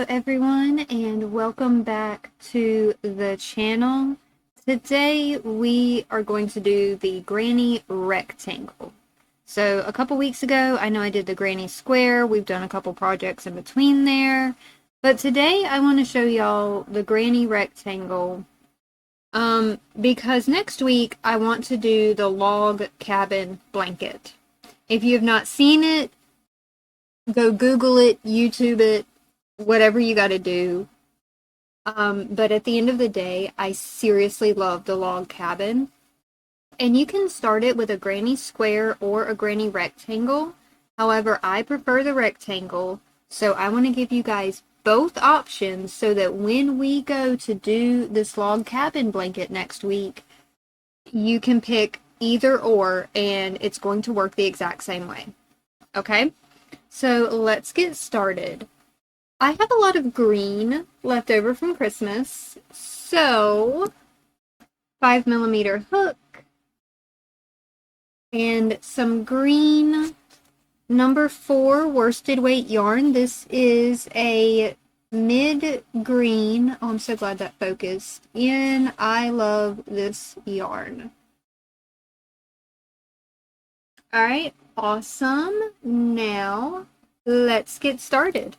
Hello everyone and welcome back to the channel. Today we are going to do the granny rectangle. So a couple weeks ago I know I did the granny square. We've done a couple projects in between there. But today I want to show y'all the granny rectangle because next week I want to do the log cabin blanket. If you have not seen it, go Google it, YouTube it, whatever you got to do. But at the end of the day, I seriously love the log cabin. And you can start it with a granny square or a granny rectangle. However, I prefer the rectangle, so I want to give you guys both options so that when we go to do this log cabin blanket next week, you can pick either or and it's going to work the exact same way. Okay? So let's get started. I have a lot of green left over from Christmas, so 5mm hook and some green number 4 worsted weight yarn. This is a mid green. Oh, I'm so glad that focused in. I love this yarn. All right, awesome. Now let's get started.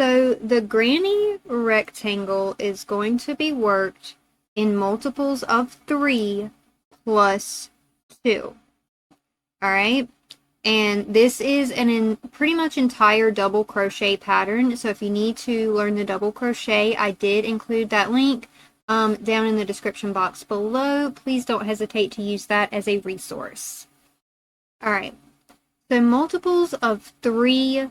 So the granny rectangle is going to be worked in multiples of 3 plus 2. All right. And this is an pretty much entire double crochet pattern. So if you need to learn the double crochet, I did include that link down in the description box below. Please don't hesitate to use that as a resource. All right. So multiples of 3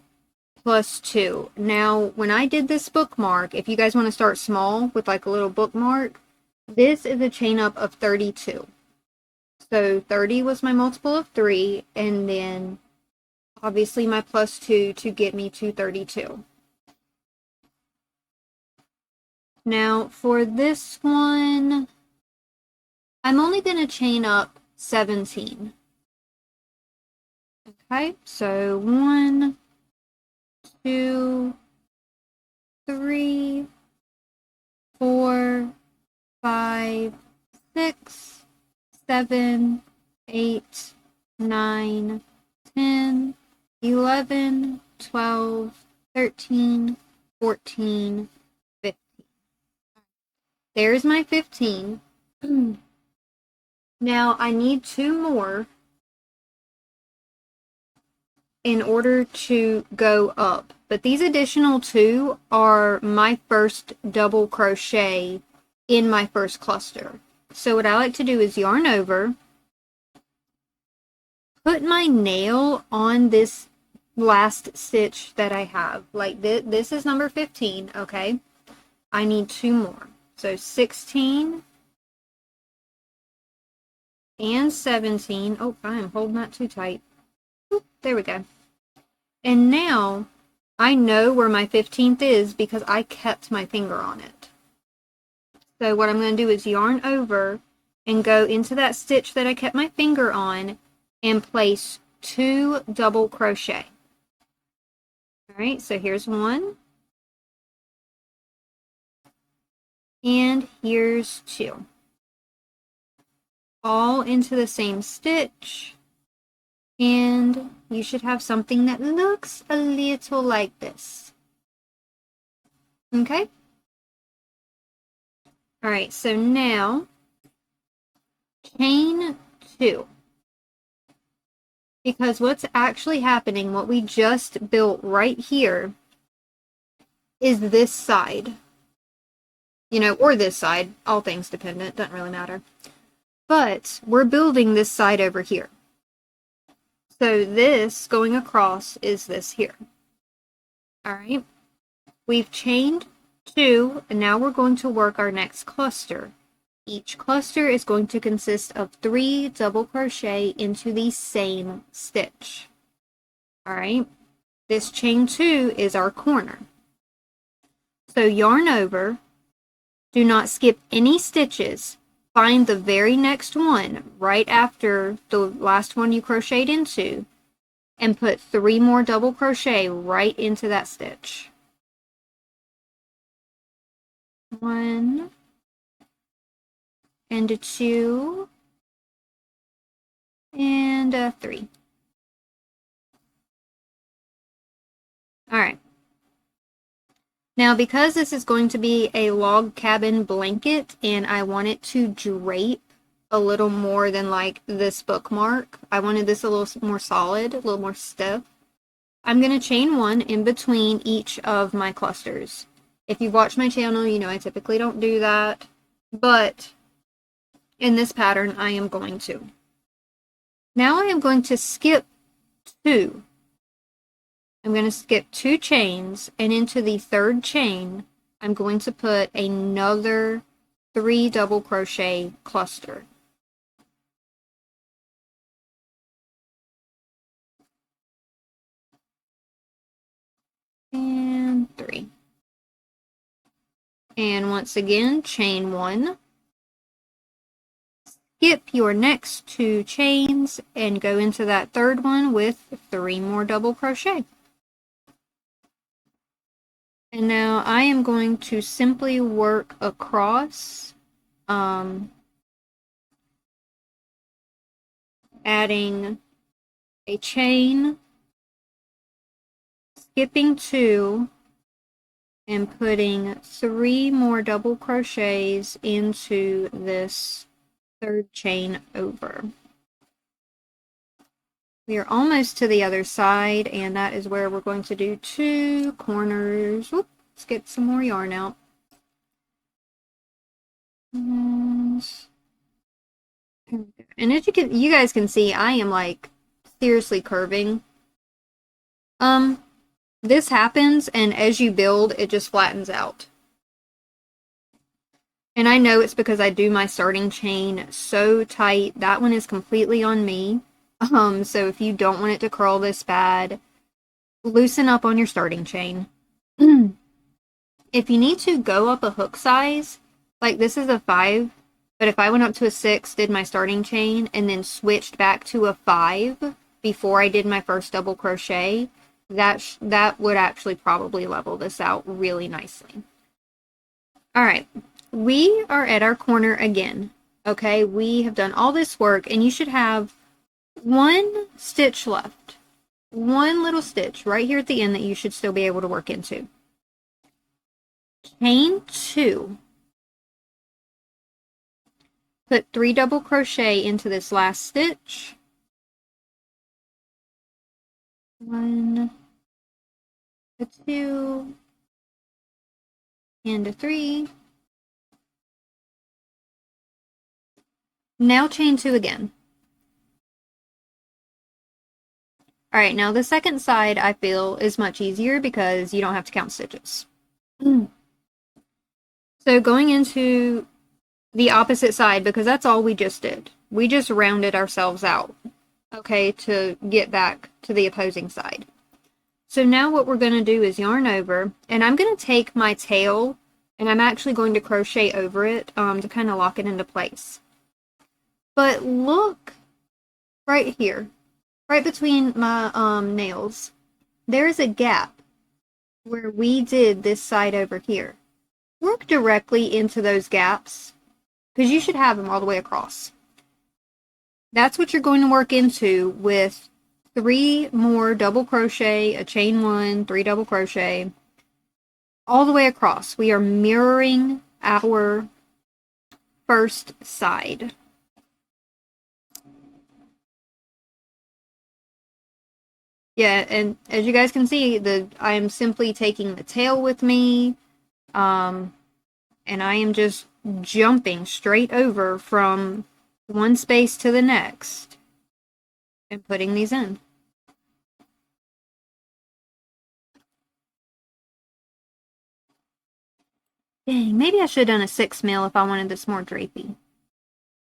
plus 2. Now, when I did this bookmark, if you guys want to start small with like a little bookmark, this is a chain up of 32. So 30 was my multiple of 3, and then obviously my plus 2 to get me to 32. Now, for this one, I'm only going to chain up 17. Okay, so 1, 2, 3, 4, 5, 6, 7, 8, 9, 10, 11, 12, 13, 14, 15. There's my 15. Now I need 2 more in order to go up. But these additional 2 are my first double crochet in my first cluster. So what I like to do is yarn over, put my nail on this last stitch that I have. Like this is number 15, okay? I need 2 more. So 16 and 17. Oh, I am holding that too tight. Oop, there we go. And now I know where my 15th is because I kept my finger on it. So what I'm going to do is yarn over and go into that stitch that I kept my finger on and place 2 double crochet. All right, so here's 1. And here's 2. All into the same stitch. And you should have something that looks a little like this. Okay? All right, so now chain 2. Because what's actually happening, what we just built right here, is this side. You know, or this side, all things dependent, doesn't really matter. But we're building this side over here. So this going across is this here. All right. We've chained 2, and now we're going to work our next cluster. Each cluster is going to consist of 3 double crochet into the same stitch. All right. This chain 2 is our corner. So yarn over. Do not skip any stitches. Find the very next one right after the last one you crocheted into and put 3 more double crochet right into that stitch. 1 and a 2 and a 3. All right. Now, because this is going to be a log cabin blanket and I want it to drape a little more than like this bookmark, I wanted this a little more solid, a little more stiff, I'm going to chain 1 in between each of my clusters. If you've watched my channel, you know I typically don't do that, but in this pattern, I am going to. Now I am going to skip 2. I'm going to skip 2 chains, and into the 3rd chain, I'm going to put another 3 double crochet cluster. And 3. And once again, chain 1. Skip your next 2 chains and go into that 3rd one with 3 more double crochet. And now I am going to simply work across, adding a chain, skipping 2, and putting 3 more double crochets into this 3rd chain over. We are almost to the other side, and that is where we're going to do 2 corners. Whoop, let's get some more yarn out. And as you guys can see, I am like seriously curving. This happens, and as you build, it just flattens out. And I know it's because I do my starting chain so tight. That one is completely on me. So if you don't want it to curl this bad, loosen up on your starting chain. If you need to go up a hook size, like this is a 5, but if I went up to a 6, did my starting chain, and then switched back to a 5 before I did my first double crochet, that would actually probably level this out really nicely. All right, we are at our corner again. Okay, we have done all this work, and you should have 1 stitch left. 1 little stitch right here at the end that you should still be able to work into. Chain 2. Put 3 double crochet into this last stitch. 1, a 2, and a 3. Now chain 2 again. All right, now the second side I feel is much easier because you don't have to count stitches. So going into the opposite side, because that's all we just did. We just rounded ourselves out, okay, to get back to the opposing side. So now what we're going to do is yarn over, and I'm going to take my tail, and I'm actually going to crochet over it to kind of lock it into place. But look right here. Right between my nails, there is a gap where we did this side over here. Work directly into those gaps because you should have them all the way across. That's what you're going to work into with 3 more double crochet, a chain 1, 3 double crochet, all the way across. We are mirroring our first side. Yeah, and as you guys can see, I am simply taking the tail with me, and I am just jumping straight over from one space to the next and putting these in. Dang, maybe I should have done a 6 mil if I wanted this more drapey.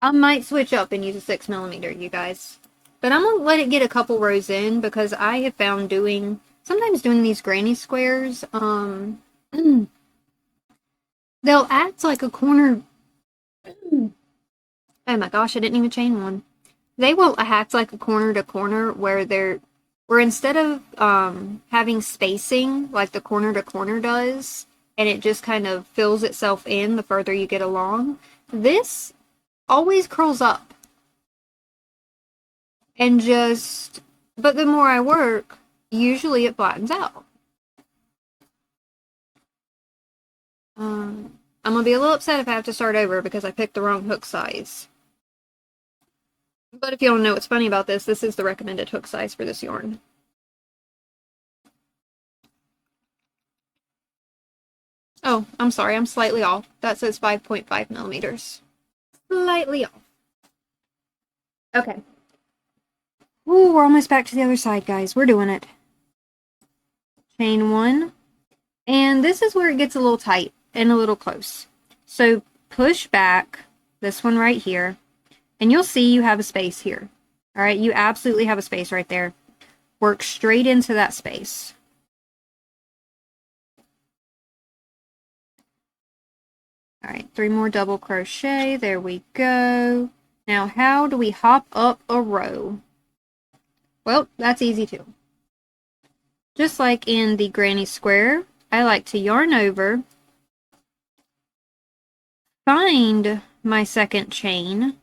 I might switch up and use a 6mm, you guys. But I'm going to let it get a couple rows in because I have found sometimes doing these granny squares, they'll act like a corner. Oh my gosh, I didn't even chain one. They will act like a corner to corner where where instead of having spacing like the corner to corner does, and it just kind of fills itself in the further you get along, this always curls up. And just, but the more I work, usually it flattens out. I'm going to be a little upset if I have to start over because I picked the wrong hook size. But if you don't know what's funny about this, this is the recommended hook size for this yarn. Oh, I'm sorry, I'm slightly off. That says 5.5 millimeters. Slightly off. Okay. Ooh, we're almost back to the other side, guys. We're doing it. Chain 1. And this is where it gets a little tight and a little close. So push back this one right here, and you'll see you have a space here. All right, you absolutely have a space right there. Work straight into that space. All right, 3 more double crochet. There we go. Now, how do we hop up a row? Well, that's easy too. Just like in the granny square, I like to yarn over, find my second chain,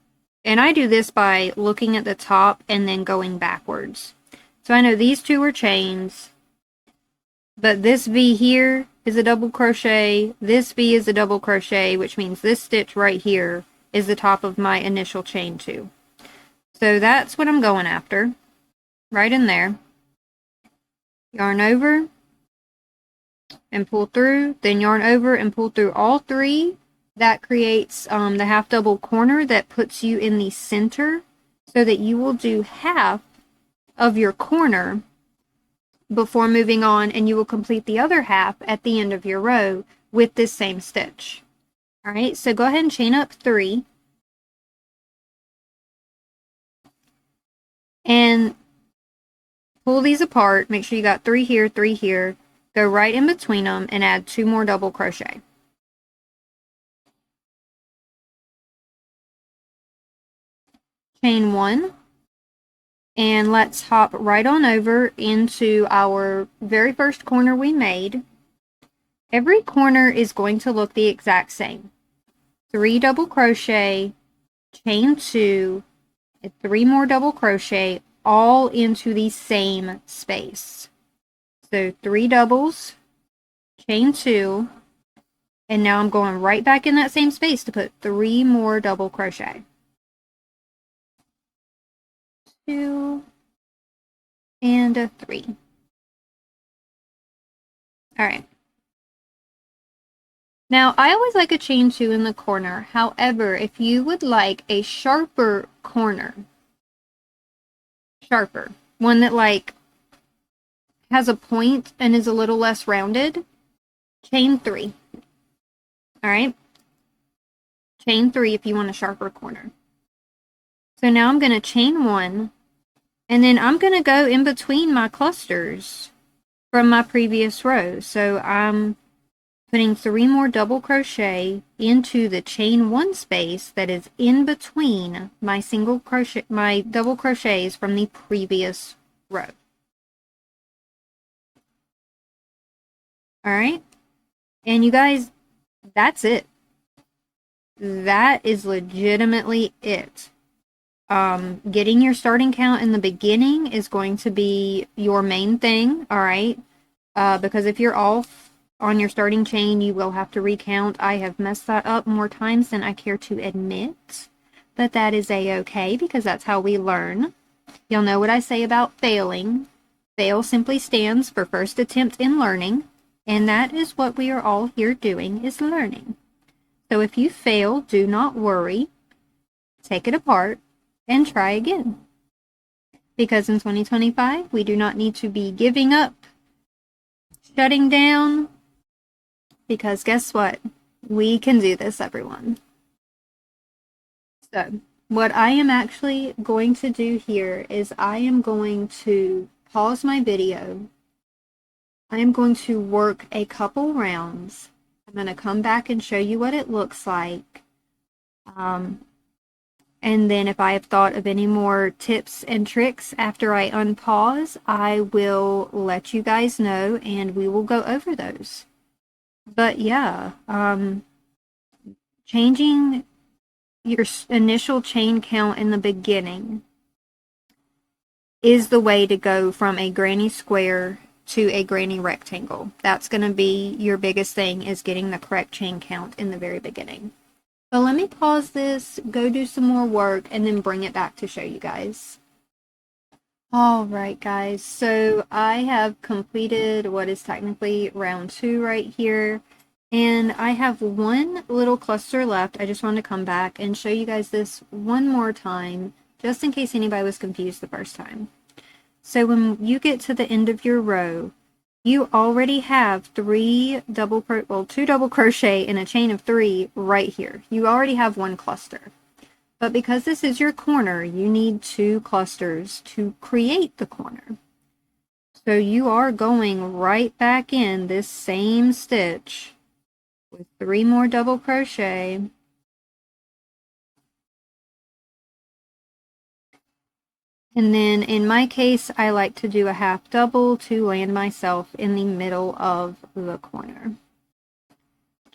and I do this by looking at the top and then going backwards. So I know these two are chains, but this V here is a double crochet, this V is a double crochet, which means this stitch right here is the top of my initial chain 2. So that's what I'm going after, right in there. Yarn over and pull through, then yarn over and pull through all 3. That creates the half double corner that puts you in the center so that you will do half of your corner before moving on, and you will complete the other half at the end of your row with this same stitch. All right, so go ahead and chain up 3. And pull these apart. Make sure you got 3 here, 3 here. Go right in between them and add 2 more double crochet. Chain 1. And let's hop right on over into our very first corner we made. Every corner is going to look the exact same. 3 double crochet, chain 2, and 3 more double crochet, all into the same space. So 3 doubles, chain 2, and now I'm going right back in that same space to put 3 more double crochet. 2 and a 3. All right. Now, I always like a chain 2 in the corner. However, if you would like a sharper corner, one that like has a point and is a little less rounded, chain 3. All right. Chain 3 if you want a sharper corner. So now I'm going to chain 1, and then I'm going to go in between my clusters from my previous row. So I'm putting 3 more double crochet into the chain 1 space that is in between my my double crochets from the previous row. All right. And you guys, that's it. That is legitimately it. Getting your starting count in the beginning is going to be your main thing, all right? Because if you're off on your starting chain, you will have to recount. I have messed that up more times than I care to admit, but that is a-okay because that's how we learn. You'll know what I say about failing. Fail simply stands for first attempt in learning, and that is what we are all here doing, is learning. So if you fail, do not worry. Take it apart and try again. Because in 2025, we do not need to be giving up, shutting down, because guess what? We can do this, everyone. So, what I am actually going to do here is I am going to pause my video. I am going to work a couple rounds. I'm going to come back and show you what it looks like. And then if I have thought of any more tips and tricks after I unpause, I will let you guys know and we will go over those. But yeah, changing your initial chain count in the beginning is the way to go from a granny square to a granny rectangle. That's going to be your biggest thing, is getting the correct chain count in the very beginning. So let me pause this, go do some more work, and then bring it back to show you guys. All right, guys, so I have completed what is technically round 2 right here, and I have one little cluster left. I just wanted to come back and show you guys this one more time, just in case anybody was confused the first time. So when you get to the end of your row, you already have two double crochet in a chain of 3 right here. You already have one cluster. But because this is your corner, you need 2 clusters to create the corner. So you are going right back in this same stitch with 3 more double crochet. And then in my case, I like to do a half double to land myself in the middle of the corner.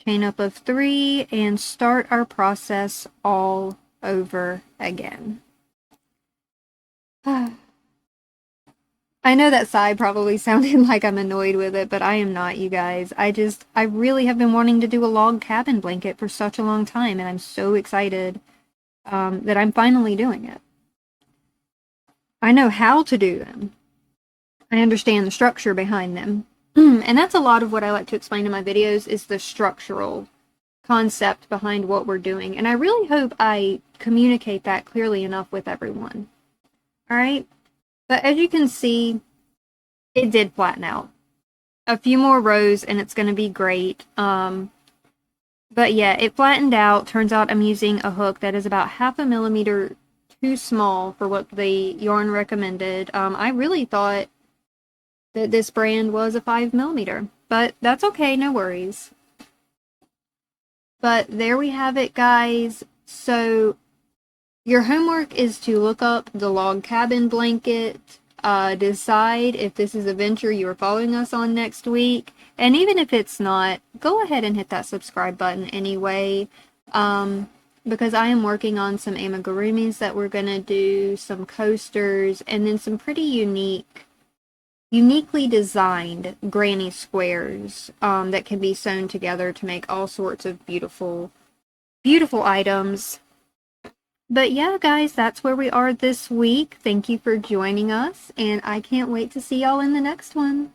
Chain up of 3 and start our process all over again. I know that sigh probably sounded like I'm annoyed with it, but I am not, you guys. I really have been wanting to do a log cabin blanket for such a long time, and I'm so excited that I'm finally doing it. I know how to do them. I understand the structure behind them. And that's a lot of what I like to explain in my videos, is the structural concept behind what we're doing. And I really hope I communicate that clearly enough with everyone. Alright? But as you can see, it did flatten out. A few more rows and it's going to be great. But yeah, it flattened out. Turns out I'm using a hook that is about 0.5 millimeter too small for what the yarn recommended. I really thought that this brand was a 5 millimeter, but that's okay, no worries. But there we have it, guys. So your homework is to look up the log cabin blanket, decide if this is a venture you are following us on next week, and even if it's not, go ahead and hit that subscribe button anyway. Because I am working on some amigurumis that we're going to do, some coasters, and then some pretty uniquely designed granny squares that can be sewn together to make all sorts of beautiful, beautiful items. But yeah, guys, that's where we are this week. Thank you for joining us, and I can't wait to see y'all in the next one.